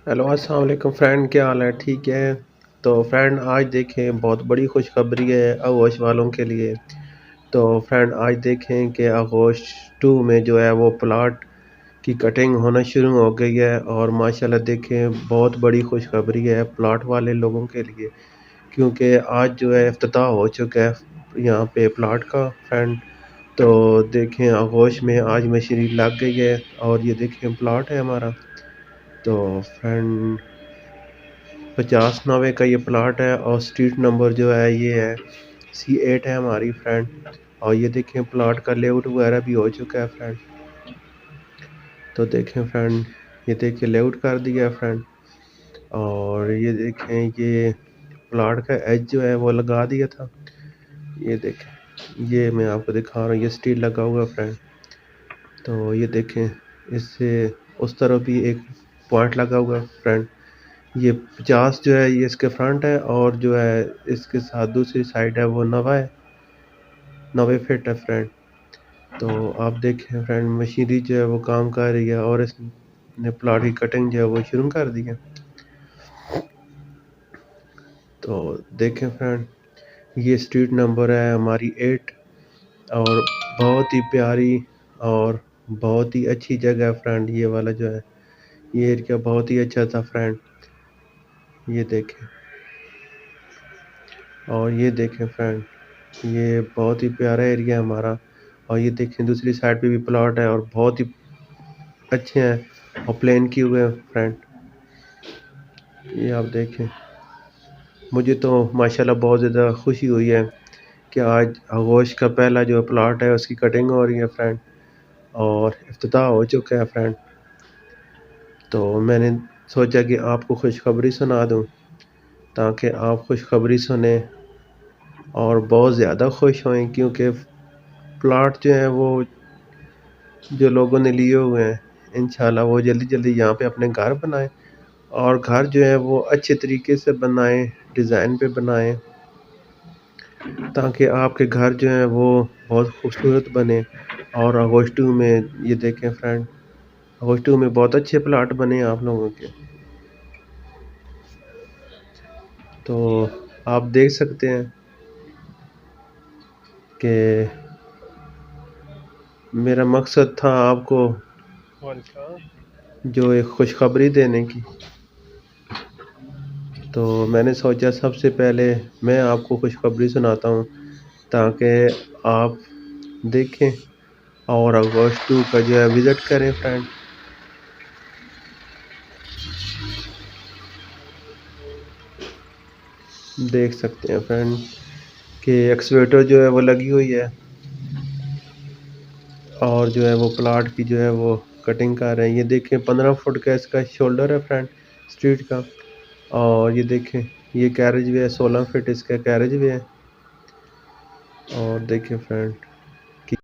Hello अस्सलाम वालेकुम friend, क्या हाल है? ठीक है। तो फ्रेंड आज देखें बहुत बड़ी खुशखबरी है आगोश वालों के लिए। तो फ्रेंड आज देखें कि आगोश 2 में जो है वो प्लाट की कटिंग होना शुरू हो गई है और माशाल्लाह देखें बहुत बड़ी खुशखबरी है प्लाट वाले लोगों के लिए, क्योंकि आज जो है इफ्तिताह हो चुका है यहाँ पे प्लाट का फ्रेंड। तो देखें आगोश में आज मशीनरी लग गई है और ये देखें प्लाट है हमारा। तो फ्रेंड 50 नवे का ये प्लाट है और स्ट्रीट नंबर जो है ये है C8 है हमारी फ्रेंड। और ये देखें प्लाट का लेआउट वगैरह भी हो चुका है फ्रेंड। तो देखें फ्रेंड, ये देखिए लेआउट कर दिया है फ्रेंड। और ये देखें ये प्लाट का एज जो है वो लगा दिया था। ये देखें, ये मैं आपको दिखा रहा हूँ, ये स्टील लगा हुआ है फ्रेंड। तो ये देखें, इससे उस तरफ भी एक पॉइंट लगा हुआ है फ्रेंड। ये 50 जो है ये इसके फ्रंट है और जो है इसके साथ दूसरी साइड है वो 90 फीट है फ्रेंड। तो आप देखें फ्रेंड, मशीनरी जो है वो काम कर रही है और इसने प्लाट की कटिंग जो है वो शुरू कर दी है। तो देखें फ्रेंड, ये स्ट्रीट नंबर है हमारी 8 और बहुत ही प्यारी और बहुत ही अच्छी जगह है फ्रेंड। ये वाला जो है ये एरिया बहुत ही अच्छा था फ्रेंड। ये देखें, और ये देखें फ्रेंड, ये बहुत ही प्यारा एरिया है हमारा। और ये देखें दूसरी साइड पे भी प्लॉट है और बहुत ही अच्छे हैं और प्लेन किए हुए हैं फ्रेंड। ये आप देखें, मुझे तो माशाल्लाह बहुत ज़्यादा खुशी हुई है कि आज आगोश का पहला जो प्लॉट है उसकी कटिंग हो रही है फ्रेंड और इफ्तिताह हो चुका है फ्रेंड। तो मैंने सोचा कि आपको खुशखबरी सुना दूं ताकि आप खुशखबरी सुने और बहुत ज़्यादा खुश हों, क्योंकि प्लॉट जो है वो जो लोगों ने लिए हुए हैं इंशाल्लाह वो जल्दी जल्दी यहाँ पे अपने घर बनाएं और घर जो है वो अच्छे तरीके से बनाएं, डिज़ाइन पे बनाएं, ताकि आपके घर जो है वो बहुत खूबसूरत बने। और अगोस्टू में ये देखें फ्रेंड, अगोस्टू में बहुत अच्छे प्लाट बने आप लोगों के। तो आप देख सकते हैं कि मेरा मकसद था आपको जो एक खुशखबरी देने की। तो मैंने सोचा सबसे पहले मैं आपको खुशखबरी सुनाता हूँ ताकि आप देखें और अगस्त 2 का जो है विज़िट करें फ्रेंड। देख सकते हैं फ्रेंड कि एक्सवेटर जो है वो लगी हुई है और जो है वो प्लाट की जो है वो कटिंग कर रहे हैं। ये देखें 15 फुट का इसका शोल्डर है फ्रेंड स्ट्रीट का। और ये देखें ये कैरेज वे है, 16 फीट इसका कैरेज वे है। और देखें फ्रेंड,